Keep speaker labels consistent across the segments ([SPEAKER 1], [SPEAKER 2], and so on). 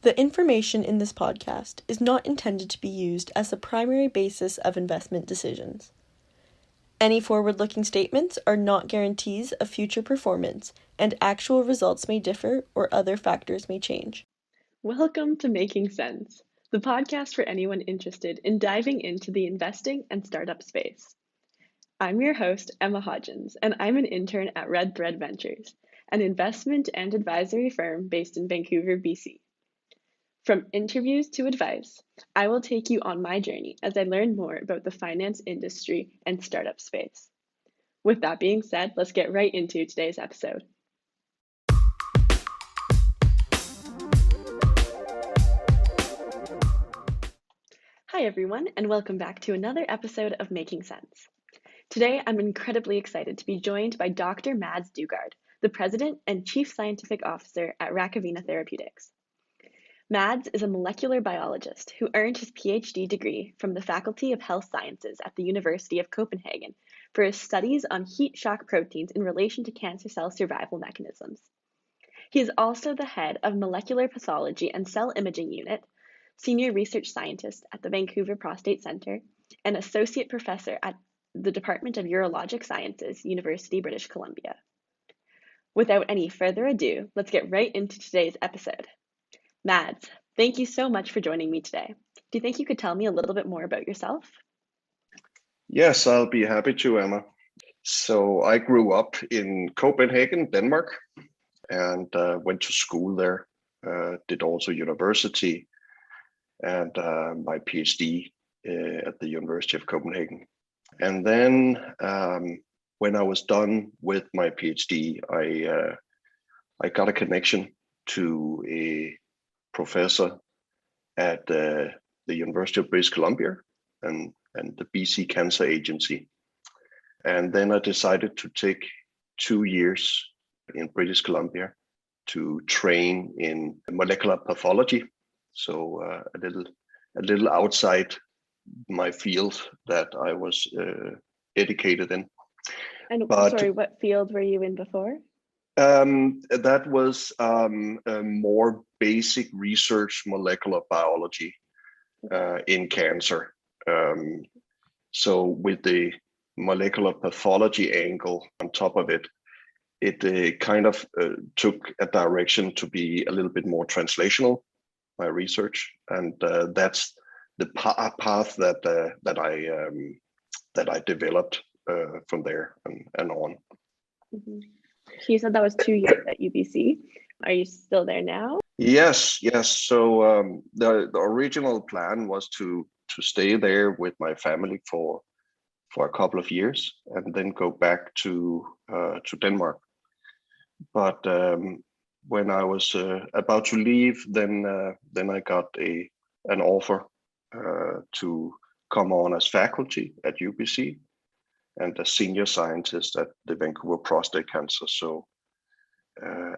[SPEAKER 1] The information in this podcast is not intended to be used as the primary basis of investment decisions. Any forward-looking statements are not guarantees of future performance, and actual results may differ or other factors may change.
[SPEAKER 2] Welcome to Making Sense, the podcast for anyone interested in diving into the investing and startup space. I'm your host, Emma Hodgins, and I'm an intern at Red Thread Ventures, an investment and advisory firm based in Vancouver, BC. From interviews to advice, I will take you on my journey as I learn more about the finance industry and startup space. With that being said, let's get right into today's episode. Hi everyone, and welcome back to another episode of Making Sense. Today, I'm incredibly excited to be joined by Doctor Mads Daugaard, the President and Chief Scientific Officer at Rakovina Therapeutics. Mads is a molecular biologist who earned his PhD degree from the Faculty of Health Sciences at the University of Copenhagen for his studies on heat shock proteins in relation to cancer cell survival mechanisms. He is also the head of Molecular Pathology and Cell Imaging Unit, Senior Research Scientist at the Vancouver Prostate Centre, and Associate Professor at the Department of Urologic Sciences, University, British Columbia. Without any further ado, let's get right into today's episode. Mads, thank you so much for joining me today. Do you think you could tell me a little bit more about yourself?
[SPEAKER 3] Yes, I'll be happy to, Emma. So I grew up in Copenhagen, Denmark, and went to school there, did also university and my PhD at the University of Copenhagen. And then when I was done with my PhD, I got a connection to a professor at the University of British Columbia and the BC Cancer Agency. And then I decided to take 2 years in British Columbia to train in molecular pathology. So a little outside my field that I was educated in.
[SPEAKER 2] And sorry, what field were you in before?
[SPEAKER 3] That was a more basic research molecular biology in cancer. So with the molecular pathology angle on top of it, it kind of took a direction to be a little bit more translational, my research, and that's the path that I developed from there and on.
[SPEAKER 2] Mm-hmm. So you said that was 2 years at UBC. Are you still there now?
[SPEAKER 3] Yes. So the original plan was to stay there with my family for a couple of years and then go back to Denmark. But when I was about to leave, then I got an offer to come on as faculty at UBC and a senior scientist at the Vancouver Prostate Cancer. So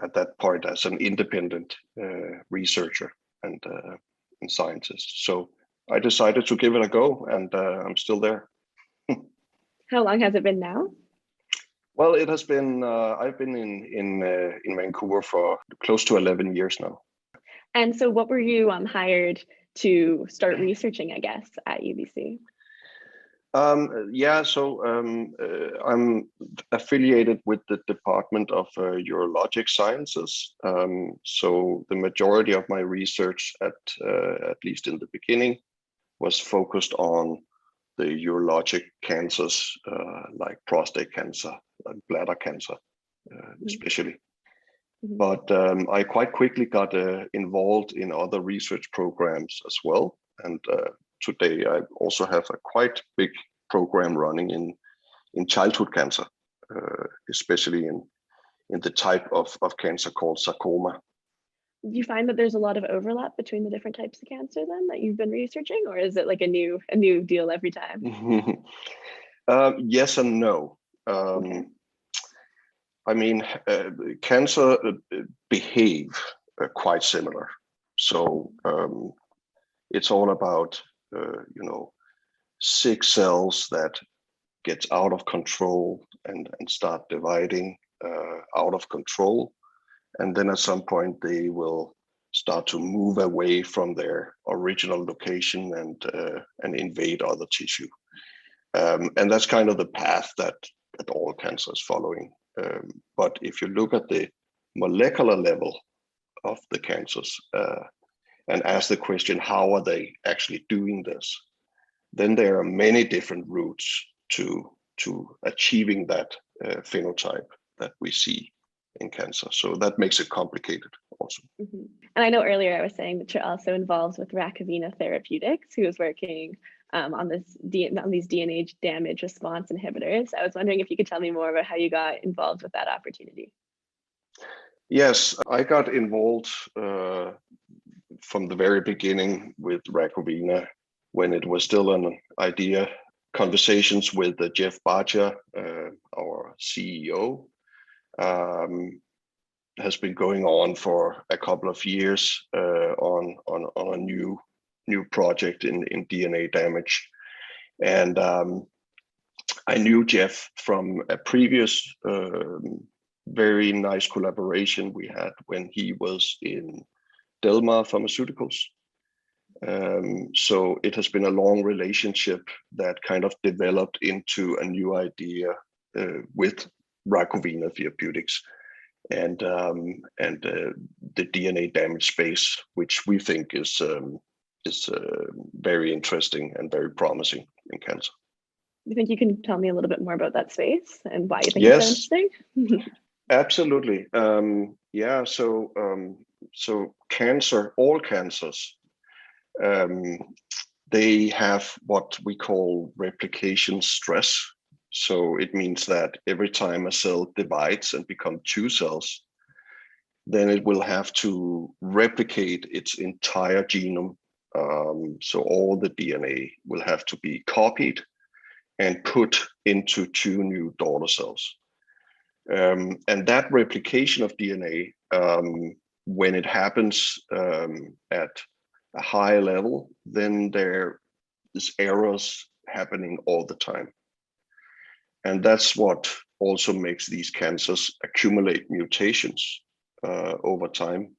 [SPEAKER 3] at that point, as an independent researcher and scientist. So I decided to give it a go, and I'm still there.
[SPEAKER 2] How long has it been now?
[SPEAKER 3] Well, it has been. I've been in Vancouver for close to 11 years now.
[SPEAKER 2] And so, what were you hired to start researching, I guess, at UBC?
[SPEAKER 3] So I'm affiliated with the Department of Urologic Sciences. So the majority of my research, at least in the beginning, was focused on the urologic cancers, like prostate cancer, like bladder cancer, especially. Mm-hmm. But I quite quickly got involved in other research programs as well, and today I also have a quite big program running in childhood cancer, especially in the type of cancer called sarcoma.
[SPEAKER 2] Do you find that there's a lot of overlap between the different types of cancer then that you've been researching, or is it like a new deal every time?
[SPEAKER 3] Yes and no. Okay. I mean, cancer behave quite similar. So it's all about, sick cells that get out of control and start dividing out of control. And then at some point they will start to move away from their original location and invade other tissue. And that's kind of the path that all cancer is following. But if you look at the molecular level of the cancers and ask the question, how are they actually doing this? Then there are many different routes to achieving that phenotype that we see in cancer. So that makes it complicated also.
[SPEAKER 2] Mm-hmm. And I know earlier I was saying that you're also involved with Rakovina Therapeutics, who is working on these DNA damage response inhibitors. I was wondering if you could tell me more about how you got involved with that opportunity.
[SPEAKER 3] Yes, I got involved from the very beginning with Rakovina when it was still an idea. Conversations with Jeff Barcia, our CEO, has been going on for a couple of years on a new project in DNA damage. And I knew Jeff from a previous very nice collaboration we had when he was in Delmar Pharmaceuticals. So it has been a long relationship that kind of developed into a new idea with Rakovina Therapeutics and the DNA damage space, which we think is very interesting and very promising in cancer.
[SPEAKER 2] You think you can tell me a little bit more about that space and why you think
[SPEAKER 3] Yes,
[SPEAKER 2] it's so interesting?
[SPEAKER 3] Absolutely. Yeah. So cancer, all cancers, they have what we call replication stress. So it means that every time a cell divides and becomes two cells, then it will have to replicate its entire genome. So all the DNA will have to be copied and put into two new daughter cells. And that replication of DNA, when it happens at a high level, then there is errors happening all the time. And that's what also makes these cancers accumulate mutations over time.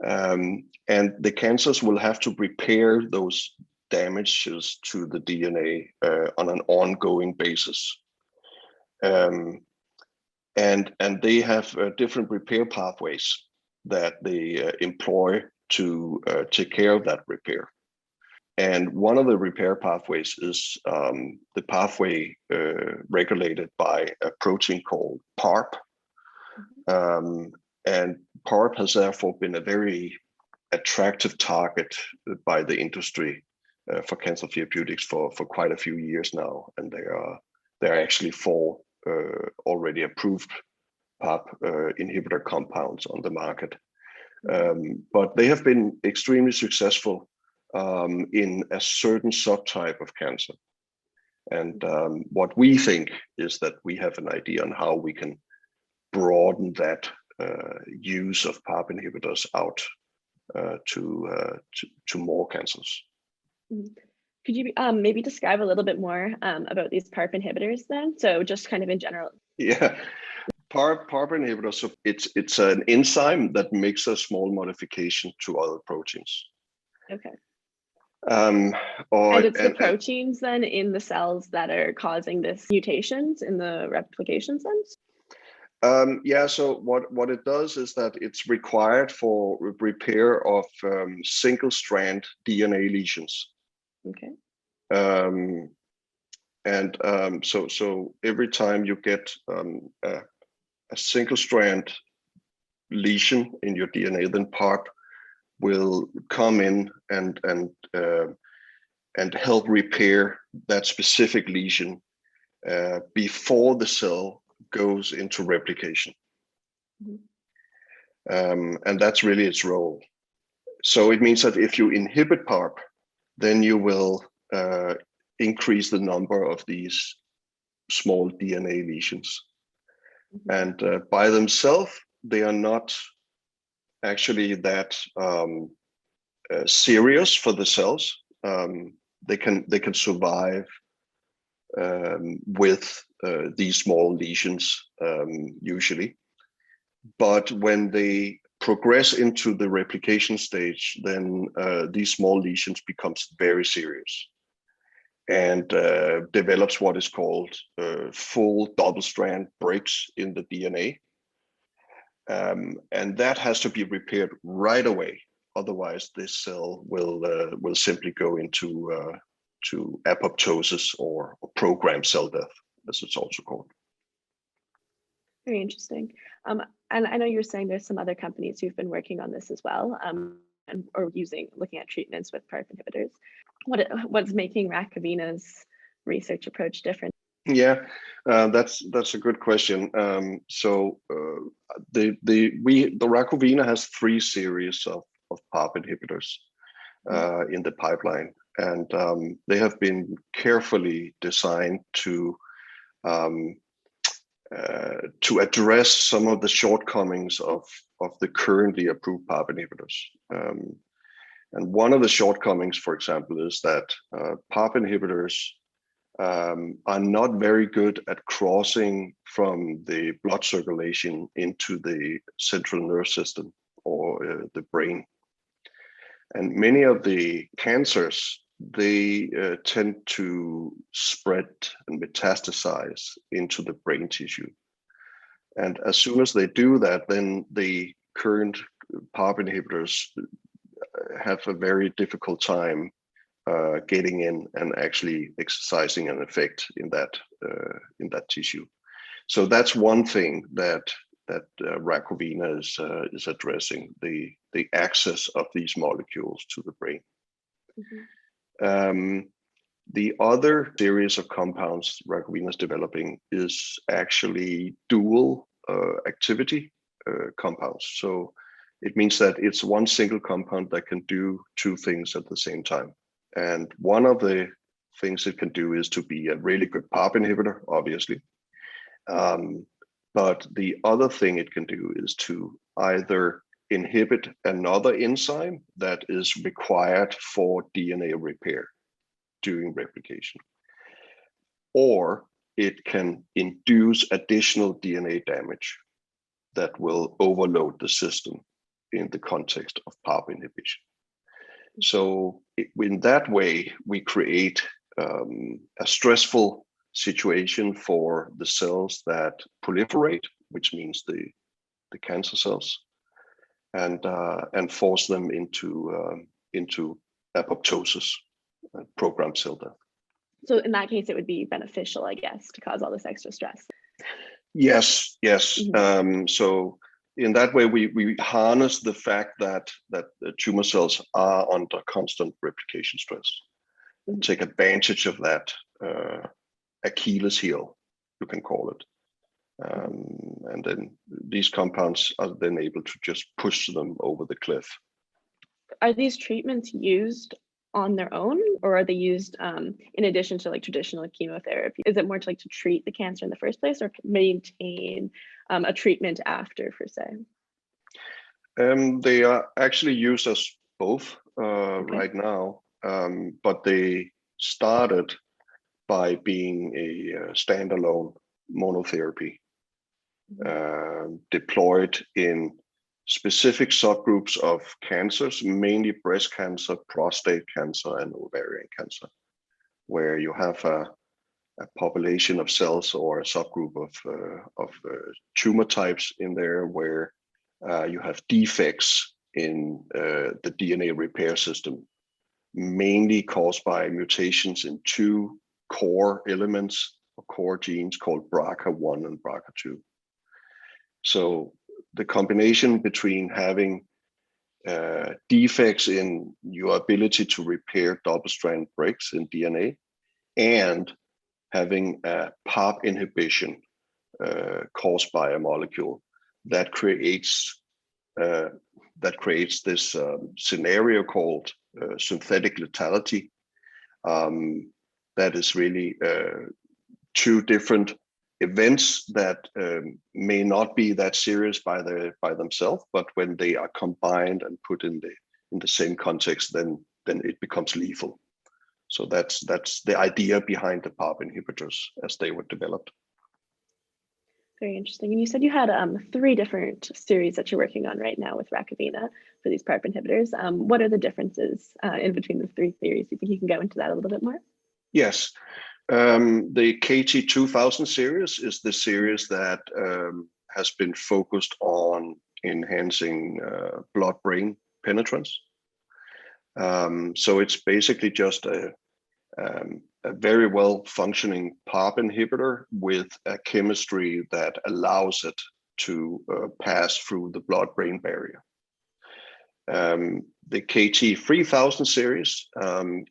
[SPEAKER 3] And the cancers will have to repair those damages to the DNA on an ongoing basis. And they have different repair pathways that they employ to take care of that repair. And one of the repair pathways is the pathway regulated by a protein called PARP. And PARP has therefore been a very attractive target by the industry for cancer therapeutics for quite a few years now. And there are actually 4 already approved PARP inhibitor compounds on the market. But they have been extremely successful in a certain subtype of cancer. And what we think is that we have an idea on how we can broaden that use of PARP inhibitors out to more cancers.
[SPEAKER 2] Could you maybe describe a little bit more about these PARP inhibitors then? So just kind of in general.
[SPEAKER 3] Yeah, PARP inhibitors, so it's an enzyme that makes a small modification to other proteins.
[SPEAKER 2] Okay.
[SPEAKER 3] And
[SPEAKER 2] it's the proteins then in the cells that are causing this mutations in the replication sense?
[SPEAKER 3] Yeah, so what it does is that it's required for repair of single-strand DNA lesions.
[SPEAKER 2] Okay.
[SPEAKER 3] So every time you get a single-strand lesion in your DNA, then PARP will come in and help repair that specific lesion before the cell goes into replication. And that's really its role. So it means that if you inhibit PARP, then you will increase the number of these small DNA lesions. And by themselves, they are not actually that serious for the cells. They can survive with these small lesions usually, but when they progress into the replication stage, then these small lesions becomes very serious and develops what is called full double-strand breaks in the DNA. And that has to be repaired right away. Otherwise, this cell will simply go into to apoptosis or programmed cell death, as it's also called.
[SPEAKER 2] Very interesting. And I know you were saying there's some other companies who've been working on this as well, or looking at treatments with PARP inhibitors. What's making Rakovina's research approach different?
[SPEAKER 3] Yeah, that's a good question. The Rakovina has 3 series of PARP inhibitors in the pipeline, and they have been carefully designed to address some of the shortcomings of the currently approved PARP inhibitors. And one of the shortcomings, for example, is that PARP inhibitors are not very good at crossing from the blood circulation into the central nervous system or the brain. And many of the cancers, they tend to spread and metastasize into the brain tissue. And as soon as they do that, then the current PARP inhibitors have a very difficult time getting in and actually exercising an effect in that tissue. So that's one thing that Rakovina is addressing, the access of these molecules to the brain. Mm-hmm. The other series of compounds Rakovina is developing is actually dual activity compounds. So it means that it's one single compound that can do 2 things at the same time. And one of the things it can do is to be a really good PARP inhibitor, obviously. But the other thing it can do is to either inhibit another enzyme that is required for DNA repair during replication, or it can induce additional DNA damage that will overload the system in the context of PARP inhibition. So in that way, we create a stressful situation for the cells that proliferate, which means the cancer cells, and force them into apoptosis, programmed cell death.
[SPEAKER 2] So in that case, it would be beneficial, I guess, to cause all this extra stress.
[SPEAKER 3] Yes. Mm-hmm. So in that way, we harness the fact that the tumor cells are under constant replication stress, mm-hmm. and take advantage of that Achilles heel, you can call it. And then these compounds are then able to just push them over the cliff.
[SPEAKER 2] Are these treatments used on their own, or are they used in addition to like traditional chemotherapy? Is it more to treat the cancer in the first place, or maintain a treatment after, per se?
[SPEAKER 3] They are actually used as both right now, but they started by being a standalone monotherapy, deployed in specific subgroups of cancers, mainly breast cancer, prostate cancer, and ovarian cancer, where you have a population of cells or a subgroup of tumor types in there where you have defects in the DNA repair system, mainly caused by mutations in 2 core elements or core genes called BRCA1 and BRCA2. So the combination between having defects in your ability to repair double-strand breaks in DNA and having a PARP inhibition caused by a molecule that creates this scenario called synthetic lethality. That is really 2 different events that may not be that serious by themselves, but when they are combined and put in the same context, then it becomes lethal. So that's the idea behind the PARP inhibitors as they were developed.
[SPEAKER 2] Very interesting. And you said you had 3 different series that you're working on right now with Rakovina for these PARP inhibitors. What are the differences in between the 3 theories? Do you think you can go into that a little bit more?
[SPEAKER 3] Yes. The KT2000 series is the series that has been focused on enhancing blood-brain penetrance. So it's basically just a very well functioning PARP inhibitor with a chemistry that allows it to pass through the blood-brain barrier. The KT3000 series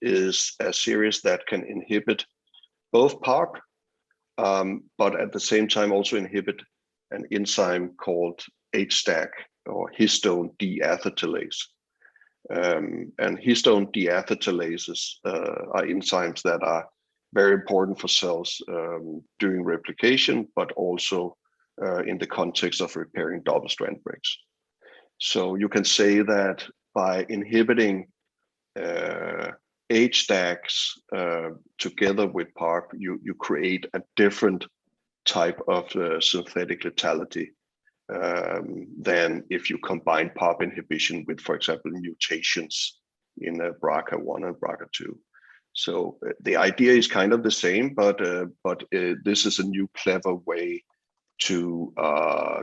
[SPEAKER 3] is a series that can inhibit both PARP, but at the same time also inhibit an enzyme called HDAC, or histone deacetylase. And histone deacetylases are enzymes that are very important for cells during replication, but also in the context of repairing double-strand breaks. So you can say that by inhibiting HDACs together with PARP, you create a different type of synthetic lethality than if you combine PARP inhibition with, for example, mutations in BRCA1 and BRCA2. So the idea is kind of the same, but this is a new clever way to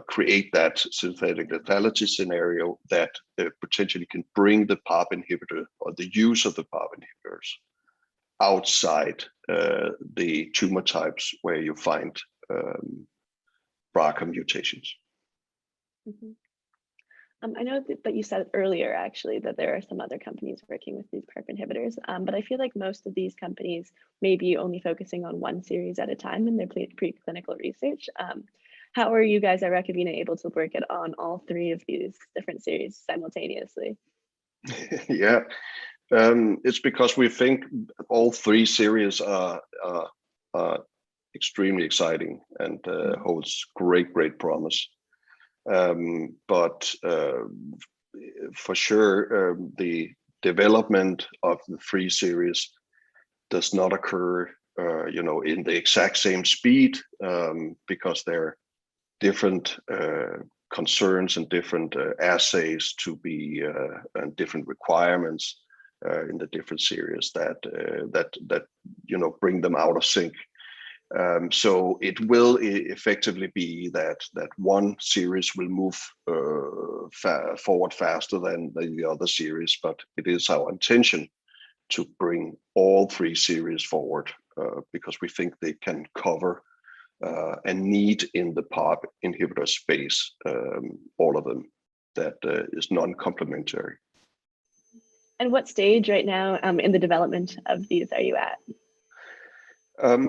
[SPEAKER 3] create that synthetic lethality scenario that potentially can bring the PARP inhibitor or the use of the PARP inhibitors outside the tumor types where you find BRCA mutations.
[SPEAKER 2] Mm-hmm. I know that you said earlier, actually, that there are some other companies working with these PARP inhibitors, but I feel like most of these companies may be only focusing on one series at a time in their preclinical research. How are you guys at Rakovina able to work on all 3 of these different series simultaneously?
[SPEAKER 3] Yeah, it's because we think all 3 series are extremely exciting and holds great promise. But for sure, the development of the 3 series does not occur, in the exact same speed because they're different concerns and different assays to be and different requirements in the different series that bring them out of sync. So it will effectively be that one series will move forward faster than the other series, but it is our intention to bring all 3 series forward because we think they can cover a need in the PARP inhibitor space, all of them, that is non-complementary.
[SPEAKER 2] And what stage right now in the development of these are you at?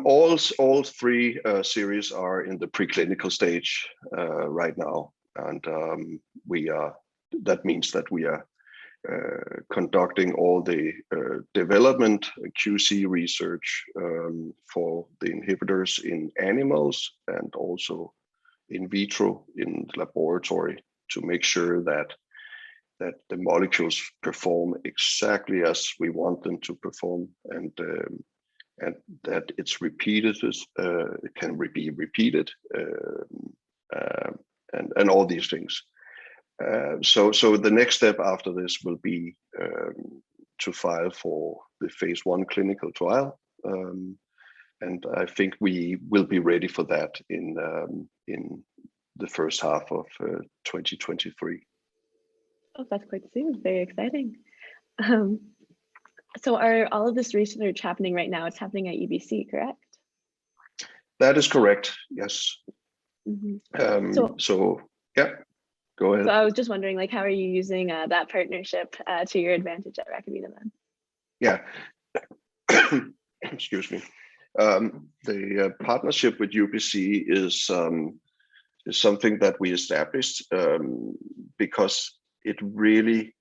[SPEAKER 3] All 3 series are in the preclinical stage right now, and that means that we are conducting all the development QC research for the inhibitors in animals and also in vitro in the laboratory to make sure that the molecules perform exactly as we want them to perform, and that it's repeated, it can be repeated, and all these things. So the next step after this will be to file for the phase 1 clinical trial, and I think we will be ready for that in the first half of 2023.
[SPEAKER 2] Oh, that's quite soon. Very exciting. So are all of this research happening right now? It's happening at UBC, correct?
[SPEAKER 3] That is correct, yes.
[SPEAKER 2] Mm-hmm.
[SPEAKER 3] So yeah, go ahead.
[SPEAKER 2] So I was just wondering, like, how are you using that partnership to your advantage at Rakovina then?
[SPEAKER 3] Yeah, excuse me. The partnership with UBC is something that we established because it really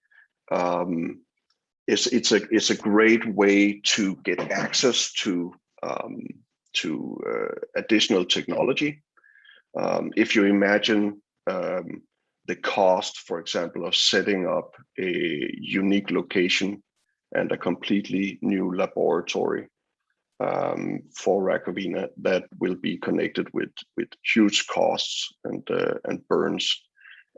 [SPEAKER 3] it's a great way to get access to additional technology. If you imagine the cost, for example, of setting up a unique location and a completely new laboratory, for Rakovina that will be connected with huge costs and burns.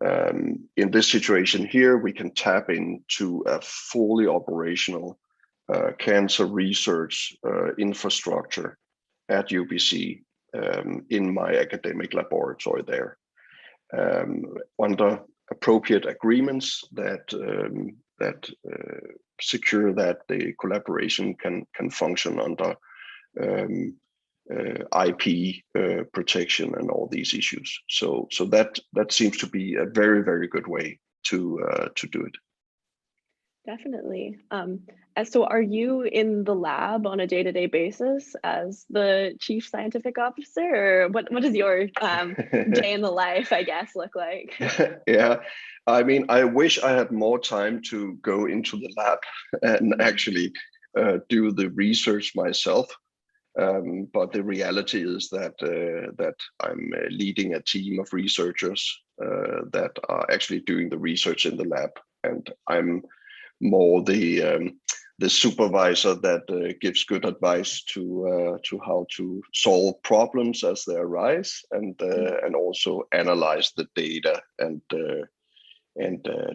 [SPEAKER 3] In this situation here, we can tap into a fully operational cancer research infrastructure at UBC in my academic laboratory there, under appropriate agreements that secure that the collaboration can function under IP protection and all these issues. So that seems to be a very, very good way to do it.
[SPEAKER 2] Definitely. So are you in the lab on a day-to-day basis as the chief scientific officer, or what does your day in the life, I guess, look like?
[SPEAKER 3] Yeah, I mean, I wish I had more time to go into the lab and actually do the research myself. But the reality is that I'm leading a team of researchers that are actually doing the research in the lab, and I'm more the supervisor that gives good advice to how to solve problems as they arise, and also analyze the data and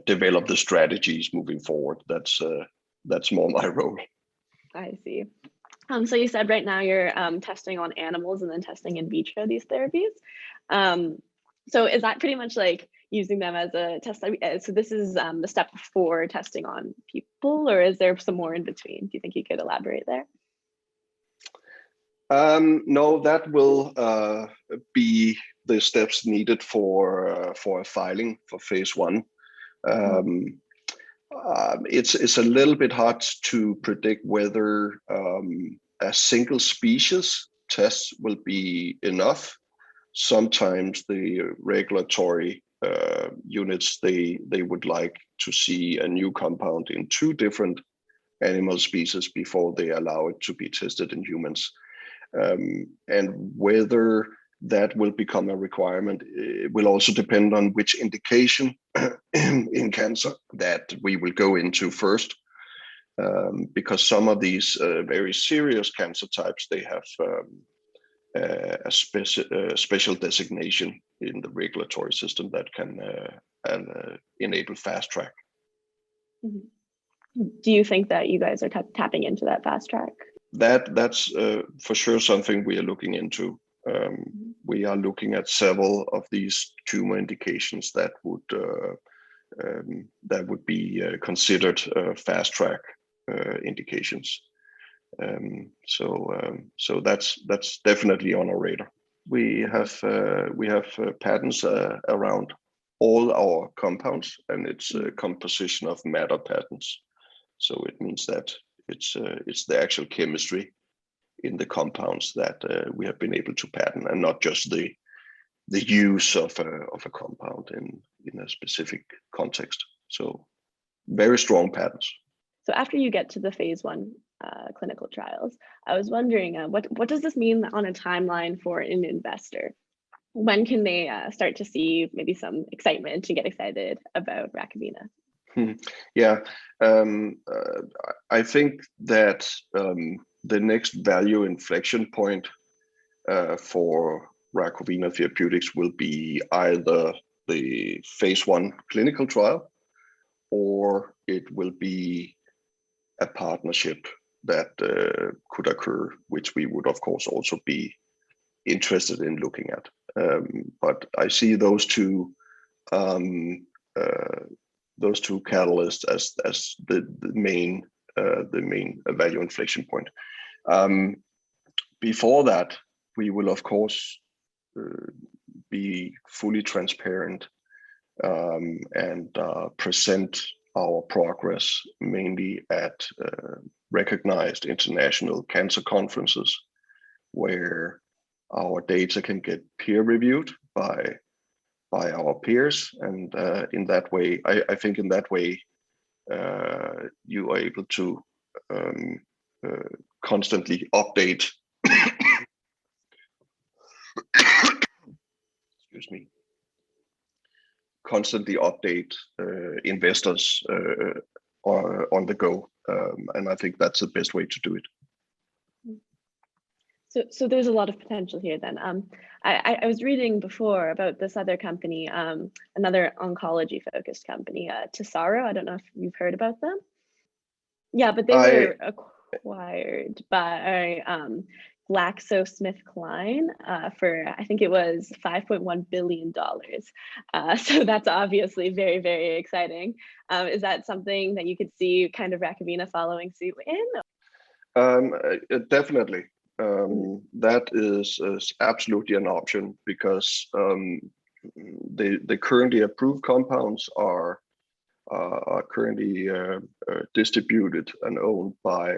[SPEAKER 3] develop the strategies moving forward. That's more my role.
[SPEAKER 2] I see. So you said right now you're testing on animals and then testing in vitro these therapies. So is that pretty much like using them as a test? So this is the step before testing on people, or is there some more in between? Do you think you could elaborate there?
[SPEAKER 3] No, that will be the steps needed for a filing for phase 1. It's a little bit hard to predict whether a single species test will be enough. Sometimes the regulatory units, they would like to see a new compound in 2 different animal species before they allow it to be tested in humans. And whether that will become a requirement, it will also depend on which indication in cancer that we will go into first, because some of these very serious cancer types, they have a special designation in the regulatory system that can enable fast track.
[SPEAKER 2] Mm-hmm. Do you think that you guys are tapping into that fast track?
[SPEAKER 3] That's for sure something we are looking into. We are looking at several of these tumor indications that would be considered fast track indications. So that's definitely on our radar. We have patents around all our compounds, and it's a composition of matter patents. So it means that it's the actual chemistry in the compounds that we have been able to patent, and not just the use of a compound in a specific context. So very strong patents.
[SPEAKER 2] So after you get to the phase 1 clinical trials, I was wondering what does this mean on a timeline for an investor? When can they start to see maybe some excitement and get excited about Rakovina?
[SPEAKER 3] Yeah, I think that the next value inflection point for Rakovina Therapeutics will be either the phase 1 clinical trial, or it will be a partnership that could occur, which we would of course also be interested in looking at. But I see those two catalysts as the main value inflection point. Before that, we will of course be fully transparent and present our progress mainly at recognized international cancer conferences, where our data can get peer reviewed by our peers, and in that way, I think in that way you are able to constantly update excuse me, constantly update investors on the go, and I think that's the best way to do it.
[SPEAKER 2] So there's a lot of potential here then. I was reading before about this other company, another oncology focused company, Tesaro. I don't know if you've heard about them. Yeah, but they
[SPEAKER 3] I
[SPEAKER 2] were acquired by GlaxoSmithKline for, I think it was $5.1 billion. So that's obviously very, very exciting. Is that something that you could see kind of Rakovina following suit in?
[SPEAKER 3] Definitely. That is absolutely an option because the currently approved compounds are currently distributed and owned by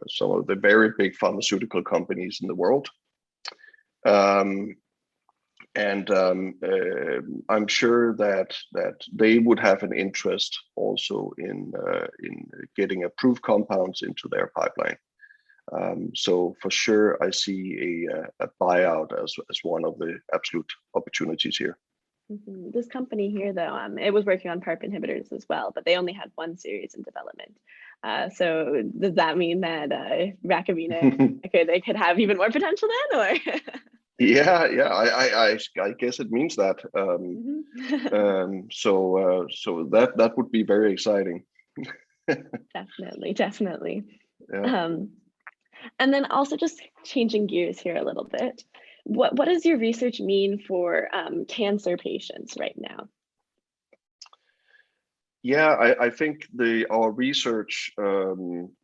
[SPEAKER 3] some of the very big pharmaceutical companies in the world. I'm sure that they would have an interest also in getting approved compounds into their pipeline. So for sure, I see a buyout as one of the absolute opportunities here.
[SPEAKER 2] This company here, though, it was working on PARP inhibitors as well, but they only had one series in development. So does that mean that Rakovina they could have even more potential then, or?
[SPEAKER 3] Yeah, I guess it means that. So that would be very exciting.
[SPEAKER 2] Definitely.
[SPEAKER 3] Yeah.
[SPEAKER 2] And then also just changing gears here a little bit. What does your research mean for cancer patients right now?
[SPEAKER 3] Yeah, I think our research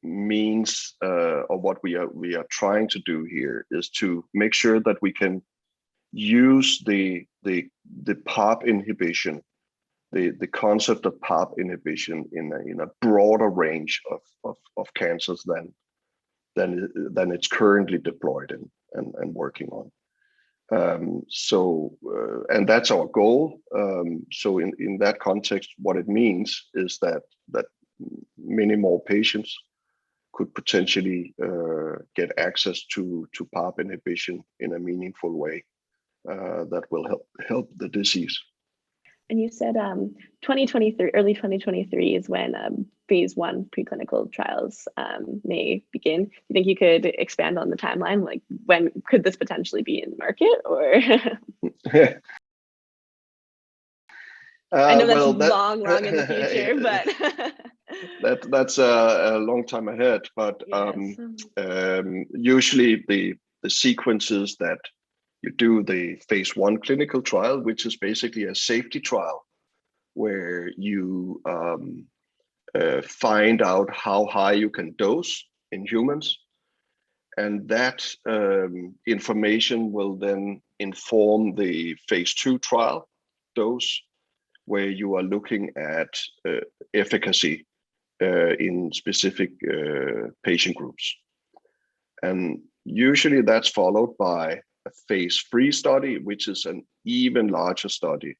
[SPEAKER 3] means, or what we are trying to do here is to make sure that we can use the PARP inhibition, the concept of PARP inhibition in a broader range of cancers than it's currently deployed in and working on. And that's our goal. So in that context, what it means is that many more patients could potentially get access to PARP inhibition in a meaningful way that will help the disease.
[SPEAKER 2] And you said 2023, early 2023 is when phase 1 preclinical trials may begin. Do you think you could expand on the timeline? Like, when could this potentially be in market, or? I know that's long in the future, but
[SPEAKER 3] that's a long time ahead. But yes. Usually the sequence is that you do the phase 1 clinical trial, which is basically a safety trial where you find out how high you can dose in humans. And that information will then inform the phase 2 trial dose, where you are looking at efficacy in specific patient groups. And usually that's followed by a phase 3 study, which is an even larger study.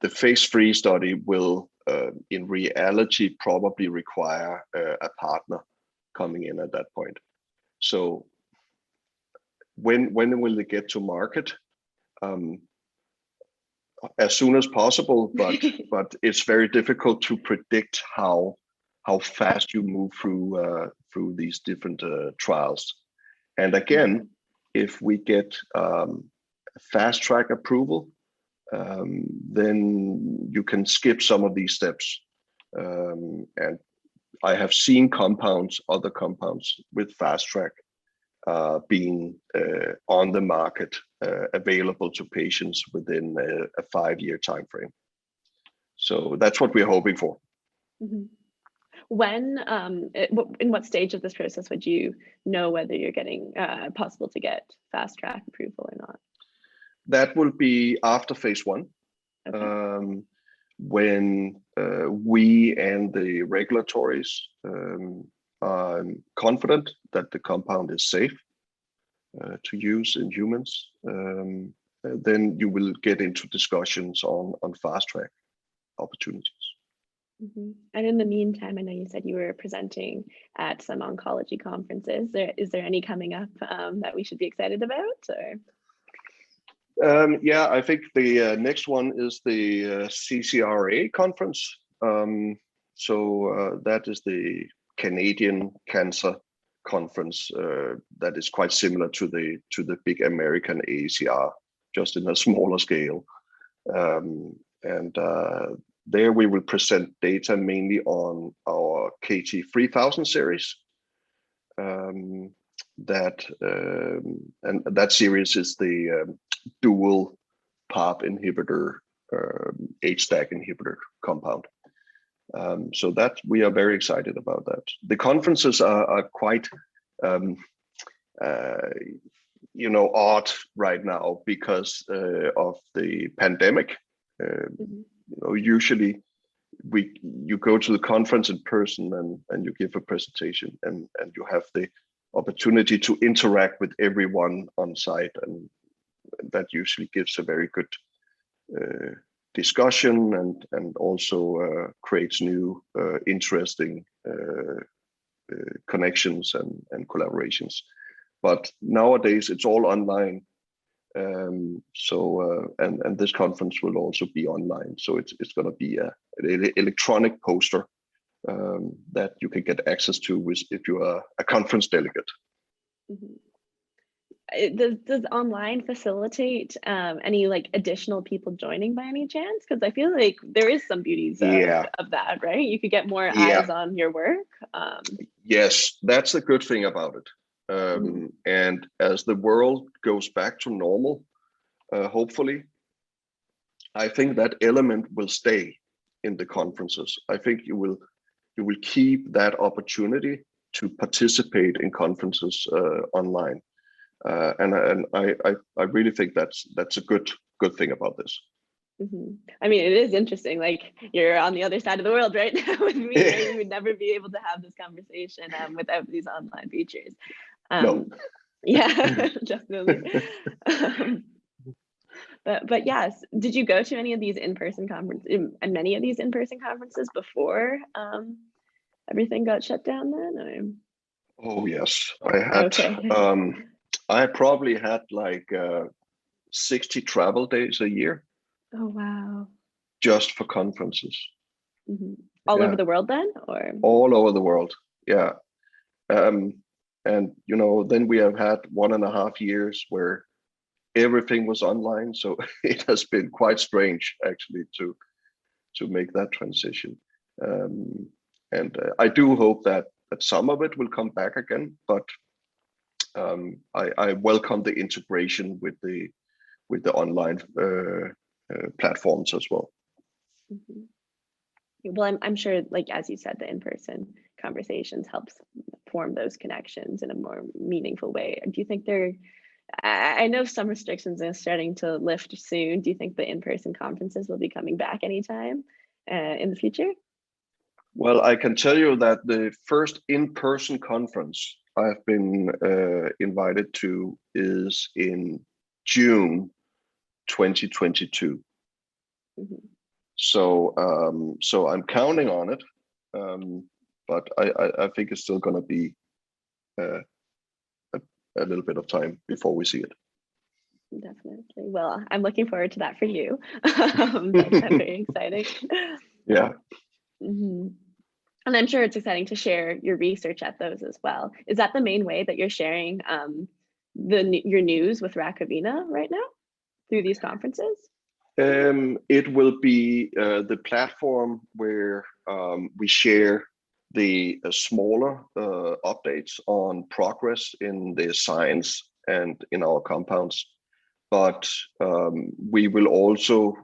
[SPEAKER 3] The phase 3 study will, in reality, probably require a partner coming in at that point. So when will they get to market? As soon as possible, but it's very difficult to predict how fast you move through these different trials. And again, if we get fast track approval, then you can skip some of these steps. And I have seen other compounds with fast track being on the market, available to patients within a 5-year time frame. So that's what we're hoping for.
[SPEAKER 2] Mm-hmm. When, in what stage of this process would you know whether you're getting possible to get fast track approval or not?
[SPEAKER 3] That will be after phase 1, okay. When we and the regulatories are confident that the compound is safe to use in humans, then you will get into discussions on fast track opportunities.
[SPEAKER 2] Mm-hmm. And in the meantime, I know you said you were presenting at some oncology conferences. Is there any coming up that we should be excited about? Or?
[SPEAKER 3] Yeah, I think the next one is the CCRA conference. So that is the Canadian Cancer conference that is quite similar to the big American AACR, just in a smaller scale. And there we will present data mainly on our KT3000 series. And that series is the dual PARP inhibitor, HDAC inhibitor compound. So that we are very excited about that. The conferences are quite, odd right now because of the pandemic. Usually you go to the conference in person and you give a presentation and you have the opportunity to interact with everyone on site, and that usually gives a very good discussion and also creates new interesting connections and collaborations. But nowadays it's all online. And this conference will also be online, so it's going to be an electronic poster that you can get access to if you are a conference delegate.
[SPEAKER 2] Does online facilitate any like additional people joining by any chance? Because I feel like there is some beauties of that, right? You could get more eyes on your work.
[SPEAKER 3] Yes, that's the good thing about it. And as the world goes back to normal, hopefully, I think that element will stay in the conferences. I think you will keep that opportunity to participate in conferences online. And I really think that's a good thing about this.
[SPEAKER 2] I mean, it is interesting. Like, you're on the other side of the world right now with me. We would never be able to have this conversation without these online features.
[SPEAKER 3] No.
[SPEAKER 2] Yeah, definitely. But yes, did you go to any of these in-person conferences and many of these in-person conferences before everything got shut down then?
[SPEAKER 3] Oh yes, I had. Okay. I probably had like 60 travel days a year.
[SPEAKER 2] Oh wow!
[SPEAKER 3] Just for conferences.
[SPEAKER 2] All over the world then, or?
[SPEAKER 3] All over the world, yeah. And then we have had 1.5 years where everything was online, so it has been quite strange actually to make that transition. And I do hope that some of it will come back again, but I welcome the integration with the online platforms as well.
[SPEAKER 2] Well, I'm sure, like as you said, the in-person conversations helps form those connections in a more meaningful way. Do you think I know some restrictions are starting to lift soon. Do you think the in-person conferences will be coming back anytime in the future?
[SPEAKER 3] Well, I can tell you that the first in-person conference I've been invited to is in June 2022. So I'm counting on it, but I think it's still going to be a little bit of time before we see it.
[SPEAKER 2] Definitely. Well, I'm looking forward to that for you. That's very exciting.
[SPEAKER 3] Yeah.
[SPEAKER 2] And I'm sure it's exciting to share your research at those as well. Is that the main way that you're sharing your news with Rakovina right now through these conferences?
[SPEAKER 3] It will be the platform where we share the smaller updates on progress in the science and in our compounds. But we will also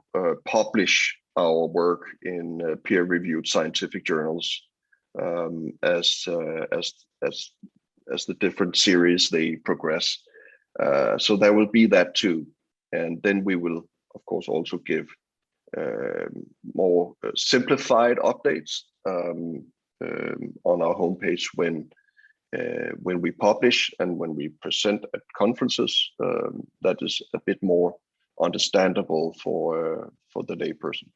[SPEAKER 3] publish our work in peer-reviewed scientific journals as the different series they progress. So there will be that too, and then we will, of course, also give more simplified updates on our homepage when we publish and when we present at conferences. That is a bit more understandable for the layperson.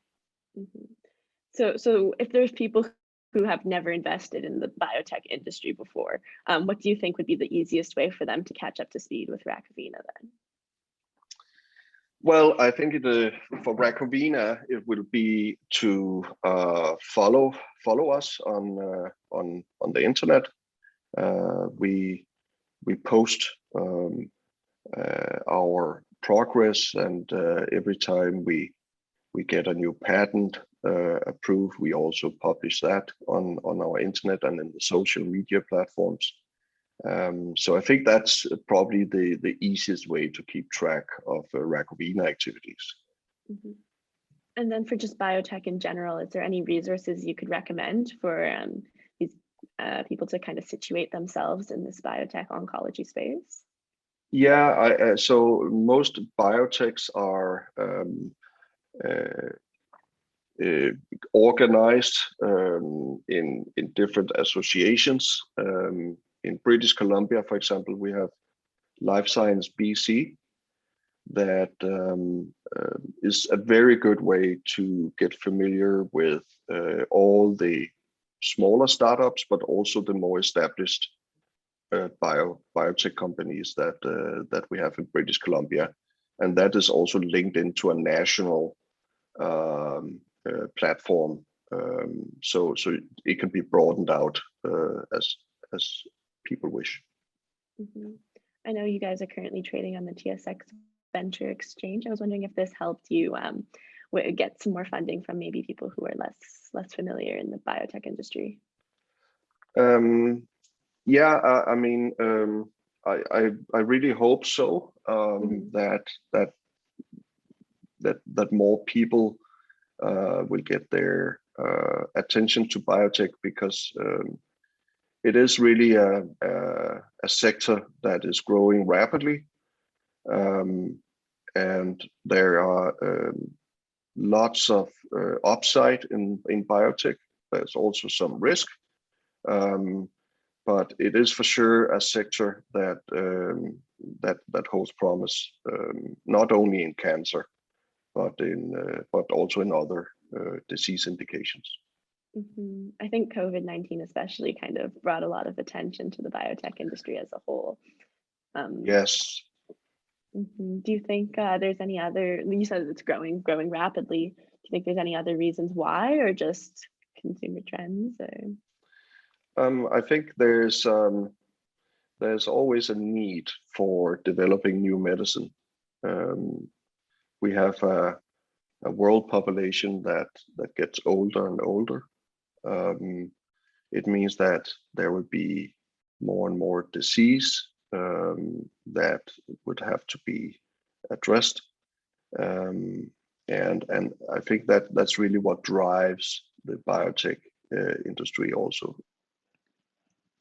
[SPEAKER 2] So if there's people who have never invested in the biotech industry before, what do you think would be the easiest way for them to catch up to speed with Rakovina then?
[SPEAKER 3] Well, I think for Rakovina, it will be to follow us on the internet. We post our progress, and every time we get a new patent approved, we also publish that on our internet and in the social media platforms. So I think that's probably the easiest way to keep track of Rakovina activities.
[SPEAKER 2] Mm-hmm. And then for just biotech in general, is there any resources you could recommend for these people to kind of situate themselves in this biotech oncology space?
[SPEAKER 3] Yeah, so most biotechs are organized in different associations. In British Columbia, for example, we have Life Science BC, that is a very good way to get familiar with all the smaller startups, but also the more established biotech companies that we have in British Columbia, and that is also linked into a national platform, so it can be broadened out as people wish.
[SPEAKER 2] Mm-hmm. I know you guys are currently trading on the TSX Venture Exchange. I was wondering if this helped you get some more funding from maybe people who are less familiar in the biotech industry.
[SPEAKER 3] Yeah, I mean, I really hope so. That more people will get their attention to biotech, because it is really a sector that is growing rapidly, and there are lots of upside in biotech. There's also some risk, but it is for sure a sector that holds promise, not only in cancer, but also in other disease indications.
[SPEAKER 2] Mm-hmm. I think COVID-19 especially kind of brought a lot of attention to the biotech industry as a whole.
[SPEAKER 3] Yes.
[SPEAKER 2] Mm-hmm. Do you think there's any other? You said it's growing rapidly. Do you think there's any other reasons why, or just consumer trends? Or?
[SPEAKER 3] I think there's always a need for developing new medicine. We have a world population that gets older and older. It means that there will be more and more disease that would have to be addressed, and I think that's really what drives the biotech industry also.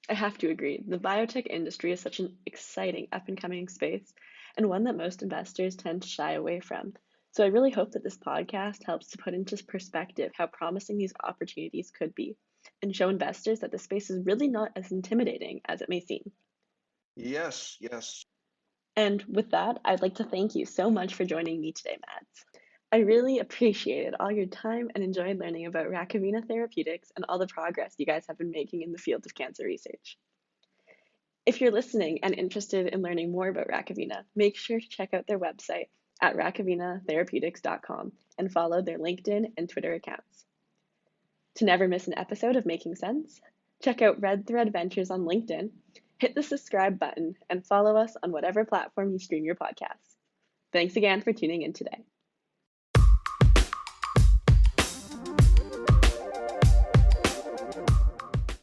[SPEAKER 2] I have to agree. The biotech industry is such an exciting up and coming space, and one that most investors tend to shy away from. So I really hope that this podcast helps to put into perspective how promising these opportunities could be, and show investors that the space is really not as intimidating as it may seem.
[SPEAKER 3] Yes.
[SPEAKER 2] And with that, I'd like to thank you so much for joining me today, Mads. I really appreciated all your time and enjoyed learning about Rakovina Therapeutics and all the progress you guys have been making in the field of cancer research. If you're listening and interested in learning more about Rakovina, make sure to check out their website at rakovinatherapeutics.com and follow their LinkedIn and Twitter accounts. To never miss an episode of Making Sense, check out Red Thread Ventures on LinkedIn, hit the subscribe button, and follow us on whatever platform you stream your podcasts. Thanks again for tuning in today.